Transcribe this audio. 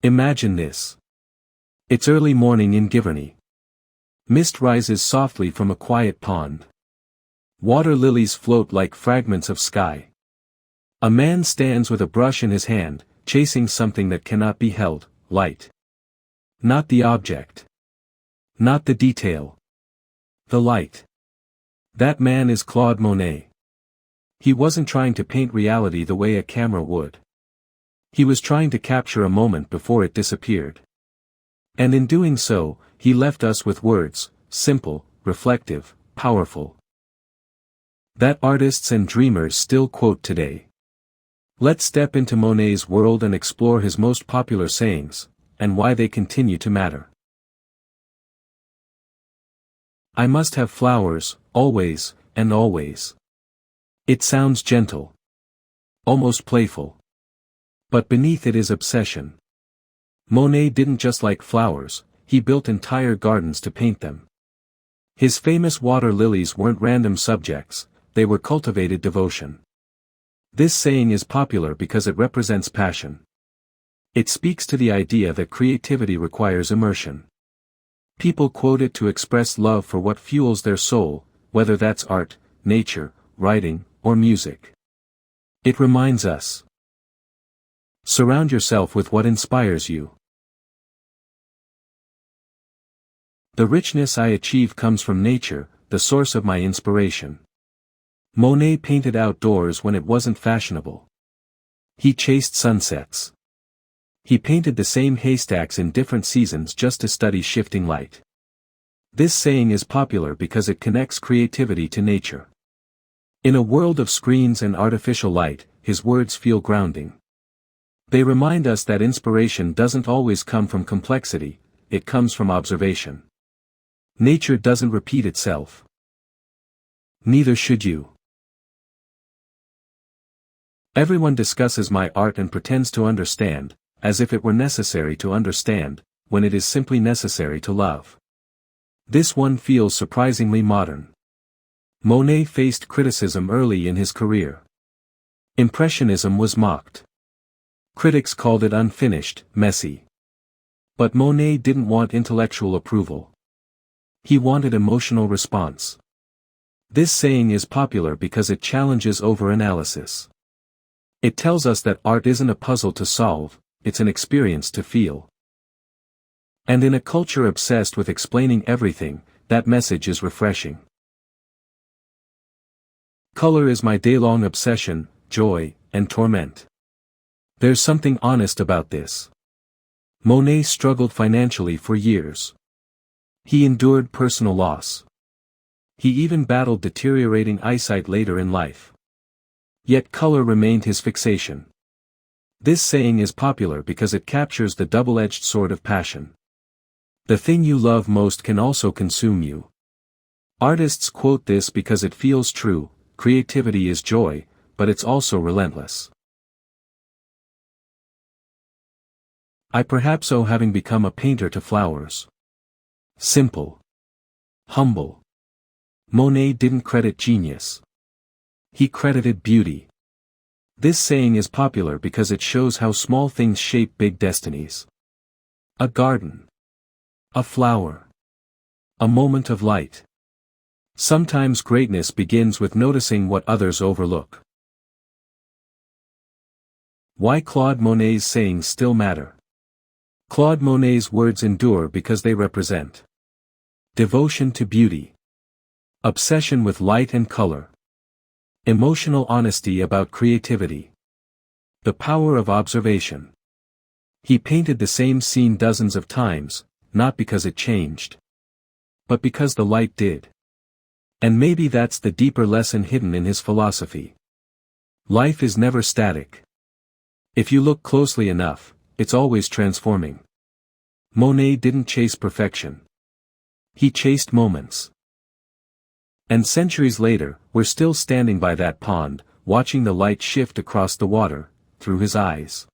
Imagine this. It's early morning in Giverny. Mist rises softly from a quiet pond. Water lilies float like fragments of sky. A man stands with a brush in his hand, chasing something that cannot be held, light. Not the object. Not the detail. The light. That man is Claude Monet. He wasn't trying to paint reality the way a camera would. He was trying to capture a moment before it disappeared. And in doing so, he left us with words, simple, reflective, powerful, that artists and dreamers still quote today. Let's step into Monet's world and explore his most popular sayings, and why they continue to matter. I must have flowers, always, and always. It sounds gentle. Almost playful. But beneath it is obsession. Monet didn't just like flowers, he built entire gardens to paint them. His famous water lilies weren't random subjects, they were cultivated devotion. This saying is popular because it represents passion. It speaks to the idea that creativity requires immersion. People quote it to express love for what fuels their soul, whether that's art, nature, writing, or music. It reminds us. Surround yourself with what inspires you. The richness I achieve comes from nature, the source of my inspiration. Monet painted outdoors when it wasn't fashionable. He chased sunsets. He painted the same haystacks in different seasons just to study shifting light. This saying is popular because it connects creativity to nature. In a world of screens and artificial light, his words feel grounding. They remind us that inspiration doesn't always come from complexity, it comes from observation. Nature doesn't repeat itself. Neither should you. Everyone discusses my art and pretends to understand, as if it were necessary to understand, when it is simply necessary to love. This one feels surprisingly modern. Monet faced criticism early in his career. Impressionism was mocked. Critics called it unfinished, messy. But Monet didn't want intellectual approval. He wanted emotional response. This saying is popular because it challenges over-analysis. It tells us that art isn't a puzzle to solve, it's an experience to feel. And in a culture obsessed with explaining everything, that message is refreshing. Color is my day-long obsession, joy, and torment. There's something honest about this. Monet struggled financially for years. He endured personal loss. He even battled deteriorating eyesight later in life. Yet color remained his fixation. This saying is popular because it captures the double-edged sword of passion. The thing you love most can also consume you. Artists quote this because it feels true, creativity is joy, but it's also relentless. I perhaps owe having become a painter to flowers. Simple. Humble. Monet didn't credit genius. He credited beauty. This saying is popular because it shows how small things shape big destinies. A garden. A flower. A moment of light. Sometimes greatness begins with noticing what others overlook. Why Claude Monet's sayings still matter. Claude Monet's words endure because they represent devotion to beauty, obsession with light and color, emotional honesty about creativity, the power of observation. He painted the same scene dozens of times, not because it changed, but because the light did. And maybe that's the deeper lesson hidden in his philosophy. Life is never static. If you look closely enough, it's always transforming. Monet didn't chase perfection. He chased moments. And centuries later, we're still standing by that pond, watching the light shift across the water, through his eyes.